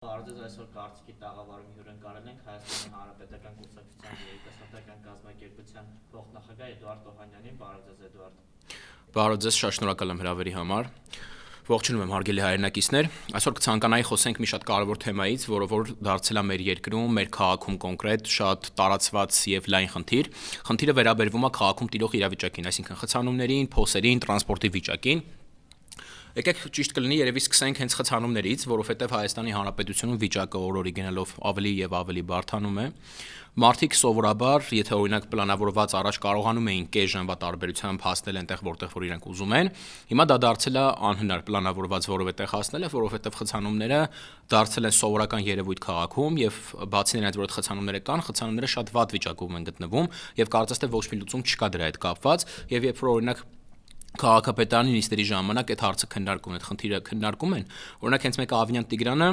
Արդյոք այսօր կարծիքի տաղավարում հյուրընկալել ենք Հայաստանի Հանրապետական կուսակցության երիտասարդական կազմակերպության փոխնախագահ Էդուարդ Օհանյանին։ Բարև ձեզ, Էդուարդ։ Բարև ձեզ, շատ շնորհակալ եմ հրավերի համար։ Ողջունում եմ հարգելի հայրենակիցներ։ Այսօր կցանկանայի խոսենք մի շատ կարևոր թեմայից, որը որ դարձել է մեր երկրում, մեր քաղաքում կոնկրետ շատ տարածված եւ լայն խնդիր։ Խնդիրը վերաբերվում է քաղաքում տիրող իրավիճակին, այսինքն խցանումներին, փոսերին, տրանսպորտի վիճակին։ Եկեք ճիշտ կլինի երևի սկսենք հենց խցանումներից, որովհետև Հայաստանի Հանրապետությունում վիճակը օր-օրի գնալով ավելի եւ ավելի բարդանում է։ Մարդիկ սովորաբար, եթե օրինակ պլանավորված առաջ կարողանում էին կես ժամվա տարբերությամբ հասնել այնտեղ, որտեղ որ իրենք ուզում են, հիմա դա դարձել է անհնար պլանավորված որևէ տեղ հասնելը, որովհետև խցանումները դարձել են սովորական երևույթ քաղաքում եւ բացի նրանից, որ այդ խցանումները կան, խցանումները շատ վատ վիճակում են գտնվում եւ կարծես թե ոչ մի լուծում չկա դրա հետ կապված եւ երբ որ օրինակ Քաղաքապետարանի նիստերի ժամանակ այդ հարցը քննարկում են, այդ խնդիրը քննարկում են, օրինակ հենց մեկ Ավինյան Տիգրանը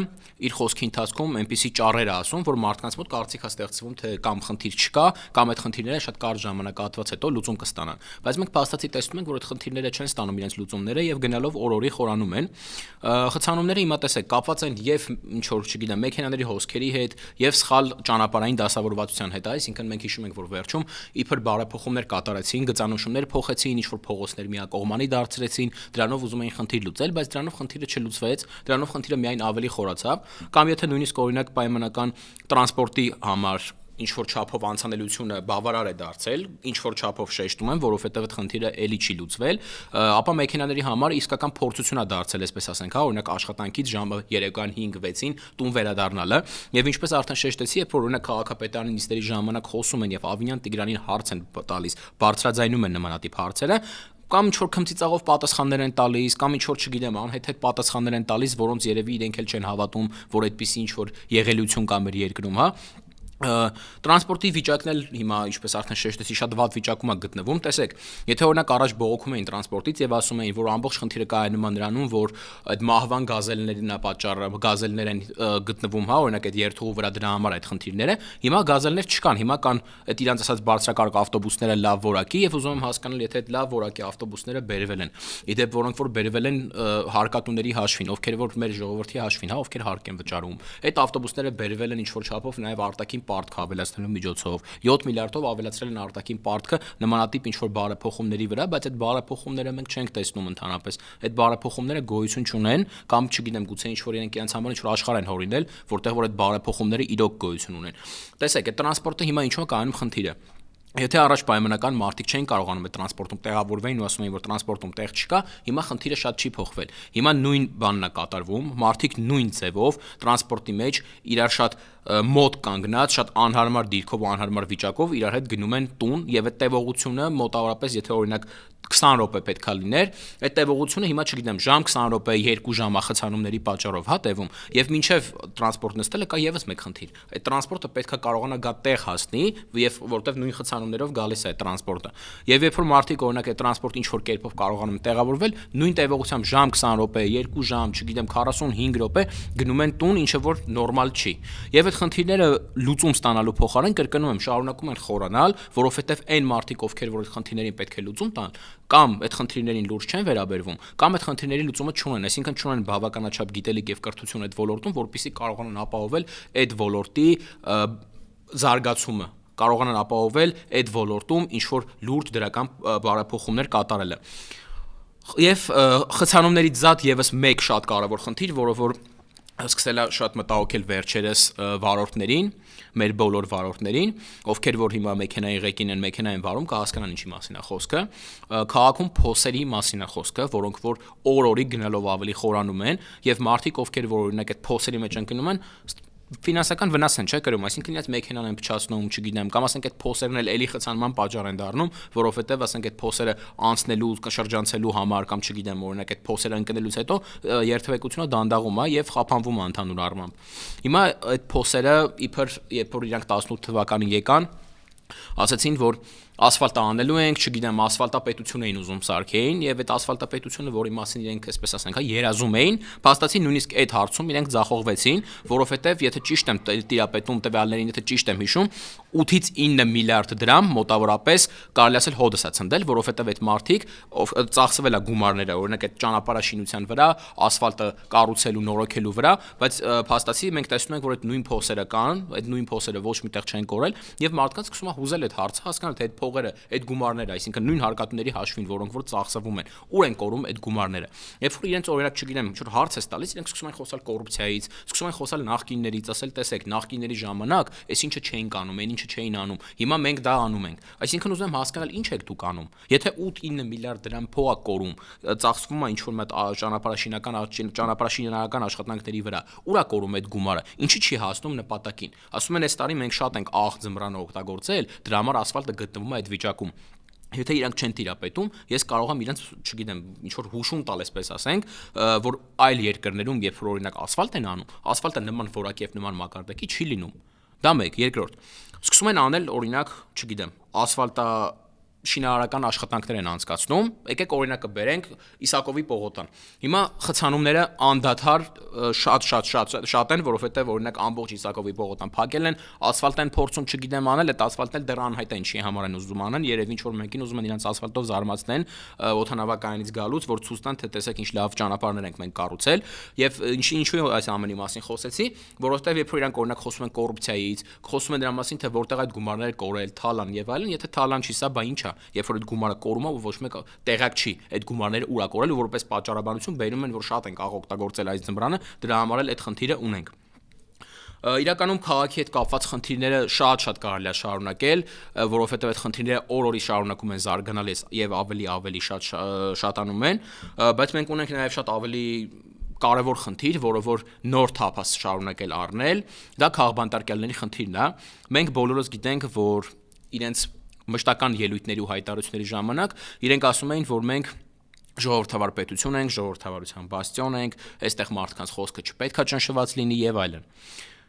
իր խոսքի ընթացքում այնպիսի ճառեր է ասում, որ մարդկանց մոտ կարծիք է ստեղծվում, թե կամ խնդիր չկա, կամ այդ խնդիրները շատ կարճ ժամանակահատված հետո լուծում կստանան։ Բայց մենք փաստացի տեսնում ենք, որ այդ խնդիրները չեն ստանում իրենց լուծումները եւ գնալով օր-օրի խորանում են։ Խցանումները հիմա տեսեք կապված են եւ ինչ որ չգիտեմ, մեքենաների հոսքերի հետ եւ սխալ ճանապարհային դասավորվածության հետ, այսինքն մենք հիշում ենք, որ վերջում իբր բարեփոխումներ կատարեցին, գծանշումներ փոխեցին, ինչ որ փողոցներ կողմանի դարձրեցին, դրանով ուզում էին խնդիր լուծել, բայց դրանով խնդիրը չլուծվեց, դրանով խնդիրը միայն ավելի խորացավ, կամ եթե նույնիսկ օրինակ պայմանական տրանսպորտի համար ինչ որ չափով անցանելիությունը բավարար է դարձել, ինչ որ չափով շեշտում են, որովհետև այդ խնդիրը էլի չի լուծվել, ապա մեքենաների համար իսկական փորձություն է դարձել, այսպես ասենք, հա, օրինակ աշխատանքից ժամը երեկոյան 5-6-ին տուն վերադառնալը, եւ ինչպես արդեն շեշտեցի, երբ որ օրինակ քաղաքապետարանի նիստերի ժամանակ խոսում են եւ Ավինյան Տիգրանին հարց են տալիս, բարձրաձայնում են նմանատիպ հարցերը, կամ ինչ որ քմծիծաղով պատասխաններ են տալիս, կամ ինչ որ չգիտեմ, անհեթեթ պատասխաններ են տալիս, որոնց երևի իրենք էլ չեն հավատում, որ այդպիսի ինչ որ եղելություն կա մեր երկրում, հա։ Տրանսպորտի վիճակն էլ հիմա, ինչպես արդեն շեշտեցի, շատ վատ վիճակում է գտնվում։ Տեսեք, եթե օրինակ առաջ բողոքում էին տրանսպորտից եւ ասում էին, որ ամբողջ խնդիրը կայանում է նրանում, որ այդ մահվան գազելներն է պատճառը, գազելներ են գտնվում, հա, օրինակ այդ երթուղու վրա դրա համար այդ խնդիրները, հիմա գազելներ չկան, հիմա կան այդ իրանց ասած բարձրակարգ ավտոբուսները լավ որակի եւ ուզում եմ հասկանալ, եթե այդ լավ որակի ավտոբուսները բերվել են։ Իդեպ որոնք որ բերվել են հարկատուների հաշվին, ովքեր որ մեր ժողովրդի հաշվին, հա, ովքեր հարկ են վճարում։ Այդ ավտոբուսները բերվել են ինչ որ չափով նաեւ արտաքին պարտք ավելացնելու միջոցով 7 միլիարդով ավելացրել են արտաքին պարտքը նմանատիպ ինչ որ բարեփոխումների վրա, բայց այդ բարեփոխումները մենք չենք տեսնում ընդհանրապես։ Այդ բարեփոխումները գոյություն չունեն կամ չգիտեմ, գուցե ինչ որ իրենք իրենց համար ինչ որ աշխարհ են հորինել, որտեղ որ այդ բարեփոխումները իրոք գոյություն ունեն։ Տեսեք, այդ տրանսպորտը հիմա ինչու է կայանում խնդիրը։ Եթե առաջ պայմանական մարդիկ չէին կարողանում այդ տրանսպորտում տեղավորվեին ու ասում էին, որ տրանսպորտում տեղ չկա, հիմա խնդիրը շատ չի փոխվել։ Հիմա նույն բանն է կատարվում, մարդիկ նույն ձևով տրանսպորտի մեջ իրար շատ մոտ կանգնած, շատ անհարմար դիրքով ու անհարմար վիճակով իրար հետ գնում են տուն եւ այդ տևողությունը մոտավորապես եթե օրինակ 20 րոպե պետքա լիներ, այդ տևողությունը հիմա չգիտեմ, ժամ 20 րոպե, 2 ժամ խցանումների պատճառով հա տևում եւ մինչեւ տրանսպորտ նստելը կա եւս մեկ խնդիր։ Այդ տրանսպորտը պետքա կարողանա գա տեղ հասնի եւ որտեվ նույն խցանումներով գալիս է այդ տրանսպորտը։ Եվ երբ որ մարդիկ օրինակ այդ տրանսպորտը ինչ որ կերպով կարողանում տեղավորվել, նույն տևողությամբ ժամ 20 րոպե, 2 ժամ, չգիտեմ 45 րոպե գնում են տուն, ինչը որ նորմալ չի։ Եվ այդ խնդիրները լուծում ստանալու փոխարեն կրկնում եմ, շարունակում են խորանալ, որովհետեւ այն մարդիկ, ովքեր որ այդ խնդիրներին պետք է լուծում տան, կամ այդ խնդիրներին լուրջ չեն վերաբերվում, կամ այդ խնդիրների լուծումը չունեն, այսինքն չունեն բավականաչափ գիտելիք եւ կրթություն այդ ոլորտում, որպեսզի կարողանան ապահովել այդ ոլորտի զարգացումը, կարողանան ապահովել այդ ոլորտում ինչ որ լուրջ դրական բարեփոխումներ կատարելը։ Եվ խցանումներից զատ եւս մեկ շատ կարեւոր խնդիր, որը որ սկսել է շատ մտահոգել վերջերս վարորդներին, մեր բոլոր վարորդներին, ովքեր որ հիմա մեքենայի ղեկին են, մեքենա են վարում, կհասկանան ինչի մասին է խոսքը։ Քաղաքում փոսերի մասին է խոսքը, որոնք որ օր-օրի գնալով ավելի խորանում են, եւ մարդիկ, ովքեր որ օրինակ այդ փոսերի մեջ ընկնում են, ֆինանսական վնաս են չէ կրում, այսինքն իրաց մեքենան են փչացնում, չգիտեմ, կամ ասենք այդ փոսերն էլ էլի խցանման պատճառ են դառնում, որովհետեւ ասենք այդ փոսերը անցնելու, շրջանցելու համար կամ չգիտեմ, օրինակ այդ փոսերը ընկնելուց հետո երթևեկությունը դանդաղում է եւ խափանվում է ընդհանուր առմամբ։ Հիմա այդ փոսերը իբր երբ որ իրանք 18 թվականին եկան, ասացին, որ ասֆալտը անելու ենք, չգիտեմ, ասֆալտապետություն էին ուզում սարքեին եւ այդ ասֆալտապետությունը, որի մասին իրենք այսպես ասենք, երազում էին, փաստացի նույնիսկ այդ հարցում իրենք ձախողվեցին, որովհետեւ եթե ճիշտ եմ տիրապետում տվյալներին, եթե ճիշտ եմ հիշում, 8-ից 9 միլիարդ դրամ մոտավորապես կարելի ասել հոդս է ցնդել, որովհետեւ այդ մարդիկ ծախսվել է գումարները, օրինակ այդ ճանապարհաշինության վրա, ասֆալտը կառուցելու, նորոգելու վրա, բայց փաստացի մենք տեսնում ենք, որ այդ նույն փոսերը կան, այդ նույն փոսերը ոչ միտեղ չեն կորել եւ մարդկանց սկսում է հուզել այդ հարցը, հասկանալ թե այդ փողերը, այդ գումարները, այսինքն նույն հարկատուների հաշվին, որոնք որ ծախսվում են, ուր են կորում այդ գումարները։ Երբ որ իրենց օրինակ չգիտեմ, ինչ որ հարց է տալիս, իրենք սկսում են խոսալ կոռուպցիայից, սկսում են խոսալ նախկիններից, ասել տեսեք, նախկինների ժամանակ այս ինչը չէին անում, այն ինչը չէին անում, հիմա մենք դա անում ենք։ Այսինքն ուզում եմ հասկանալ ինչ եք դուք անում։ Եթե 8-9 միլիարդ դրամ փող է կորում, ծախսվում է ինչ որ մոտ ճանապարհաշինական աշխատանքների վրա, ուր է կորում այդ գումարը, ինչի չի հասնում նպատակին։ Ասում են այս տարի մենք շատ ենք աղ ձմռանը օգտագործել, դրա համար ասֆալտը գտնվում է այդ վիճակում։ Եթե իրանք չեն տիրապետում, ես կարող եմ իրենց, չգիտեմ, ինչ որ հուշում տալ, այսպես ասենք, որ այլ երկրներում, երբ որ օրինակ ասֆալտ են անում, ասֆալտը նման որակի եւ նման մակարդակի չի լինում։ Դա մեկ, երկրորդ։ Սկսում են անել, օրինակ, չգիտեմ, ասֆալտա շինարարական աշխատանքներ են անցկացնում, եկեք օրինակը բերենք Իսակովի պողոտան։ Հիմա խցանումները անդադար շատ են, որովհետև օրինակ ամբողջ Իսակովի պողոտան փակել են, ասֆալտ են փորձում, չգիտեմ, անել, այդ ասֆալտն էլ դեռ անհայտ է ինչի համար են ուզում անեն, երևի ինչ որ մեկին ուզում են իրենց ասֆալտով զարմացնեն օդանավակայանից գալուց, որ ցույց տան, թե տեսեք ինչ լավ ճանապարհներ ենք մենք կառուցել, եւ ինչու այս ամենի մասին խոսեցի, որովհետև երբ որ իրանք օրինակ խոսում են կոռուպցիայից, խոսում են դրա մասին, թե որտեղ այդ գումարները կորել, թալան եւ այլն, եթե թալան չի, սա բա ինչ է, երբ որ այդ գումարը կորում է ու ոչ մեկ տեղակ չի այդ գումարները ուր է կորել ու որպես պատճառաբանություն բերում են, որ շատ ենք օգտագործել այս ձմռանը, դրա համար էլ այդ խնդիրը ունենք։ Իրականում քաղաքի հետ կապված խնդիրները շատ կարելի է շարունակել, որովհետև այդ խնդիրները օր-օրի շարունակում են զարգանալ եւ ավելի շատանում են, բայց մենք ունենք նաեւ շատ ավելի կարևոր խնդիր, որը որ նոր թափ է շարունակել առնել, դա քաղբանտարկյալների խնդիրն է։ Մենք բոլորս գիտենք, որ իրենց մշտական ելույթների ու հայտարարությունների ժամանակ իրենք ասում էին, որ մենք ժողովրդավար պետություն ենք, ժողովրդավարության բաստիոն ենք, այստեղ մարդկանց խոսքը չպետք է ճնշված լինի եւ այլն։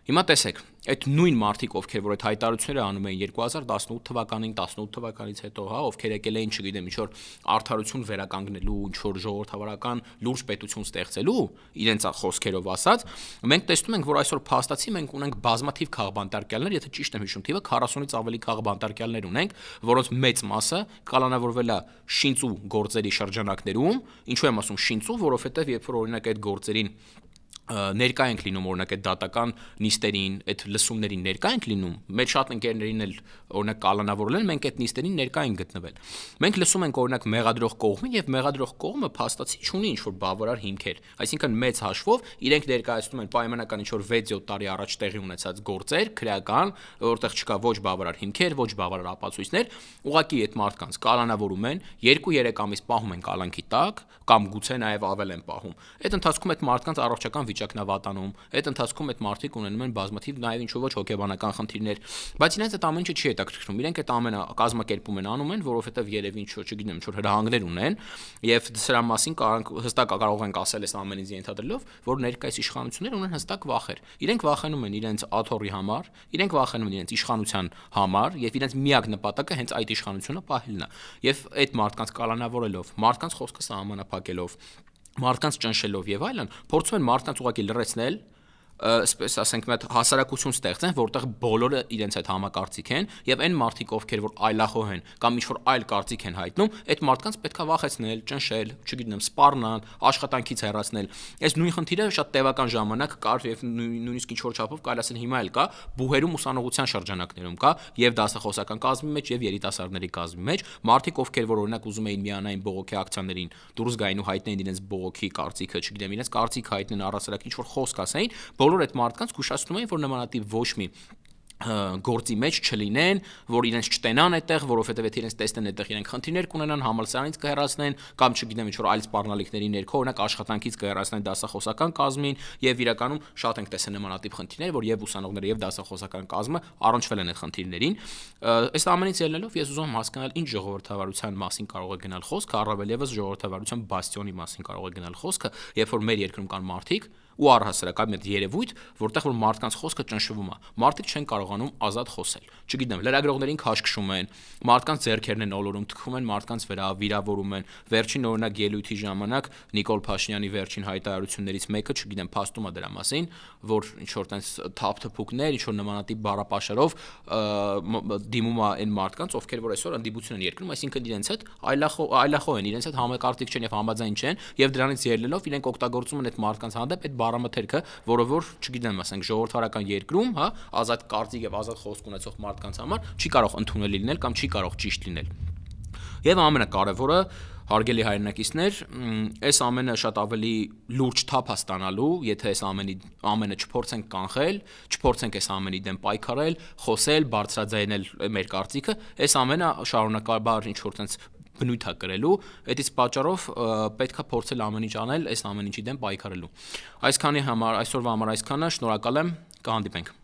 Հիմա տեսեք, այդ նույն մարդիկ, ովքեր որ այդ հայտարարությունները անում էին 2018 թվականին, 18 թվականից հետո, ովքեր եկել էին, չգիտեմ, ինչ որ արդարություն վերականգնելու, ինչ որ ժողովրդավարական լուրջ պետություն ստեղծելու, իրենց խոսքերով ասած, մենք տեսնում ենք, որ այսօր փաստացի մենք ունենք բազմաթիվ քաղբանտարկյալներ, եթե ճիշտ եմ հիշում, թիվը 40-ից ավելի քաղբանտարկյալներ ունենք, որոնց մեծ մասը կալանավորվել է շինծու գործերի շրջանակներում, ինչու եմ ասում շինծու, որովհետև երբ որ օրինակ այդ գործերին ներկա ենք լինում օրինակ այդ դատական նիստերին, այդ լսումներին ներկա ենք լինում, մեր շատ ընկերներին էլ օրինակ կալանավորել են, մենք այդ նիստերին ներկա ենք գտնվել։ Մենք լսում ենք օրինակ մեղադրող կողմին եւ մեղադրող կողմը փաստացի չունի ինչ որ բավարար հիմքեր, այսինքն մեծ հաշվով իրենք ներկայացնում են պայմանական ինչ որ 6-7 տարի առաջ տեղի ունեցած գործեր, քրեական, որտեղ չկա ոչ բավարար հիմքեր, ոչ բավարար ապացույցներ, ուղղակի այդ մարդկանց կալանավորում են, 2-3 ամիս պահում են կալանքի տակ կամ գուցե նաեւ ավել են պահում։ Այդ ընթացքում այդ մարդկանց առողջական վիճակն է վատանում, այդ ընթացքում այդ մարդիկ ունենում են բազմաթիվ նաեւ ինչ ոչ հոգեբանական խնդիրներ, բայց իրենց այդ ամեն ինչը չի հետաքրքրում, իրենք այդ ամենը կազմակերպում են անում են, որովհետեւ երևի ինչ որ չգիտեմ, ինչ որ հրահանգներ ունեն եւ սրա մասին հստակ կարող ենք ասել այս ամենից ենթադրելով, որ ներկայիս իշխանությունները ունեն հստակ վախեր։ Իրենք վախենում են իրենց աթոռի համար, իրենք վախենում են իրենց իշխանության համար եւ իրենց միակ նպատակը հենց այդ իշխանությունը պահելն է։ Եվ այդ մարդկանց կալանավորելով, մարդկանց խոսքը սահմանափակելով, մարդկանց ճնշելով եւ այլն, փորձում են մարդկանց ուղղակի լրացնել, այսպես ասենք, մի հատ հասարակություն ստեղծեն, որտեղ բոլորը իրենց այդ համակարծիք են եւ այն մարդիկ, ովքեր որ այլախոհ են կամ ինչ որ այլ կարծիք են հայտնում, այդ մարդկանց պետքա վախեցնել, ճնշել, չգիտեմ, սպառնալ, աշխատանքից հեռացնել։ Այս նույն խնդիրը շատ տևական ժամանակ կար եւ նույնիսկ ինչ որ չափով կարելի ասել հիմա էլ կա, բուհերում ուսանողության շրջանակներում կա եւ դասախոսական կազմի մեջ եւ երիտասարդների կազմի մեջ, մարդիկ, ովքեր որ օրինակ ուզում էին միանային բողոքի ակցիաներին դուրս գային ու հայտնեին իրենց բողոքի կարծիքը, չգիտեմ, իրենց կարծիք հայտնեն առասարակ ինչ որ խոսք ասեին, բոլոր այդ մարդկանց զգուշացնում էին, որ նմանատիպ ոչ մի գործի մեջ չլինեն, որ իրենց չտենան այդտեղ, որովհետև եթե իրենց տեսնեն այդտեղ իրենք խնդիրներ կունենան, համալսարանից կհեռացնեն կամ չգիտեմ ինչ որ այլ սպառնալիքների ներքո, օրինակ աշխատանքից կհեռացնեն դասախոսական կազմին եւ իրականում շատ ենք տեսել նմանատիպ խնդիրներ, որ եւ ուսանողները եւ դասախոսական կազմը առնչվել են այդ խնդիրներին։ Այս ամենից ելնելով ես ուզում եմ հասկանալ ինչ ժողովրդավարության մասին կարող է գնալ խոսքը, առավել եւս ժողովրդավարության բաստիոնի մասին կարող է գնալ խոսքը, երբ որ մեր երկրում կան մարդիկ, ու առհասարակ այդ երևույթ, որտեղ որ մարդկանց խոսքը ճնշվում է։ Մարդիկ չեն կարողանում ազատ խոսել։ Չգիտեմ, լրագրողներին քաշքշում են, մարդկանց ձեռքերն են ոլորում, թքվում են մարդկանց վրա, վիրավորում են։ Վերջին օրինակ ելույթի ժամանակ Նիկոլ Փաշինյանի վերջին հայտարարություններից մեկը, չգիտեմ, փաստում է դրա մասին, որ ինչ որ տենց թափթփուկներ, ինչ որ նմանատիպ բառապաշարով դիմում է այն մարդկանց, ովքեր որ այսօր ընդդիմություն են երկրում, այսինքն իրենց հետ այլախոհ են, իրենց հետ համակարգիկ չեն եւ համաձայն չեն, եւ դրանից ելնելով իրենք օգտագործում են այդ մարդկանց հանդեպ այդ բառամթերքը, որը որ, չգիտեմ, ասենք ժողովրդարական երկրում, հա, ազատ կարծիք եւ ազատ խոսք ունեցող մարդկանց համար չի կարող ընդունելի լինել կամ չի կարող ճիշտ լինել։ Եվ ամենակարևորը, հարգելի հայրենակիցներ, այս ամենը շատ ավելի լուրջ թափ է ստանալու, եթե այս ամենը չփորձենք կանխել, չփորձենք այս ամենի դեմ պայքարել, խոսել, բարձրաձայնել մեր կարծիքը, այս ամենը շարունակաբար ինչ որ տենց բնույթ է կրելու, այդից պատճառով պետք է փորձել ամեն ինչ անել այս ամեն ինչի դեմ պայքարելու։ Այսքանի համար, այսօրվա համար այսքանը, շնորհակալ եմ, կհանդիպենք։